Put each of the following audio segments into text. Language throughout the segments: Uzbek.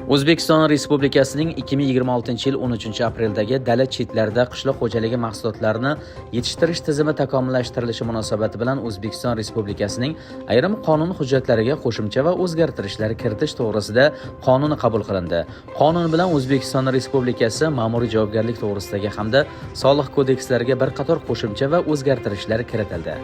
O'zbekiston Respublikasining 2026-yil 13-apreldagi dala chetlarida qishloq xo'jaligi mahsulotlarini yetishtirish tizimi takomillashtirilishi munosabati bilan O'zbekiston Respublikasining ayrim qonun hujjatlariga qo'shimcha va o'zgartirishlar kiritish to'g'risida qonun qabul qilindi. Qonun bilan O'zbekiston Respublikasi ma'muriy javobgarlik to'g'risidagi hamda soliq kodekslariga bir qator qo'shimcha va o'zgartirishlar kiritildi.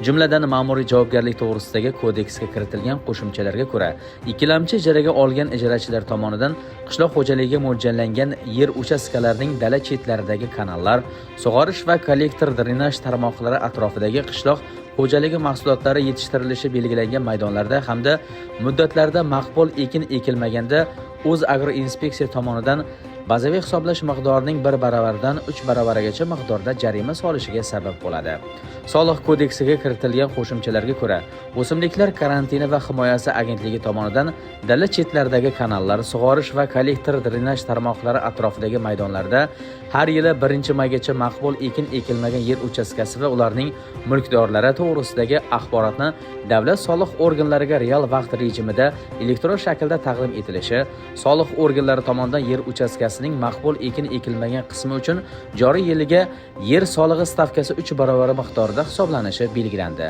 Jumladan ma'muriy javobgarlik to'g'risidagi kodeksga kiritilgan qo'shimchalarga ko'ra, ikkilamchi ijaraga olgan ijarachilar tomonidan qishloq xo'jaligiga mo'ljallangan yer uchastkalarining dala chetlaridagi kanallar, sug'orish va kollektor drenaj tarmoqlari atrofidagi qishloq xo'jaligi mahsulotlari yetishtirilishi belgilangan maydonlarda hamda muddatlarda maqbul ekin ekilmaganda O'zagroinspeksiya tomonidan bazaviy hisoblash miqdorining 1 baravaridan 3 baravarigacha miqdorda jarima solishiga sabab bo'ladi. Soliq kodeksiga kiritilgan qo'shimchalarga ko'ra, o'simliklar karantini va himoyasi agentligi tomonidan dala chetlaridagi kanallar, sug'orish va kollektor drenaj tarmoqlari atrofidagi maydonlarda har yili 1-maygacha maqbul ekin ekilmagan yer uchastkasi va ularning mulkdorlari to'g'risidagi axborotni davlat soliq organlariga real vaqt rejimida elektron shaklda taqdim etilishi, soliq organlari tomonidan yer uchastkasining maqbul ekin ekilmagan qismi uchun joriy yiliga yer solig'i stavkasi 3 barobar miqdorida hisoblanishi belgilandi.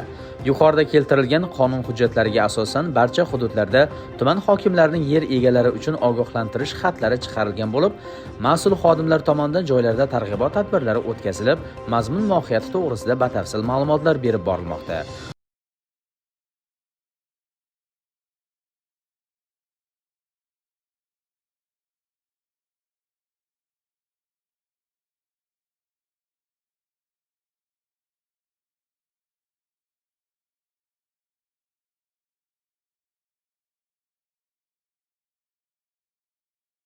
Yuqorida keltirilgan qonun hujjatlariga asosan barcha hududlarda tuman hokimlarining yer egalari uchun ogohlantirish xatlari chiqarilgan bo'lib, mas'ul xodimlar tomonidan joylarda targ'ibot tadbirlari o'tkazilib, mazmun mohiyati to'g'risida batafsil ma'lumotlar berib borilmoqda.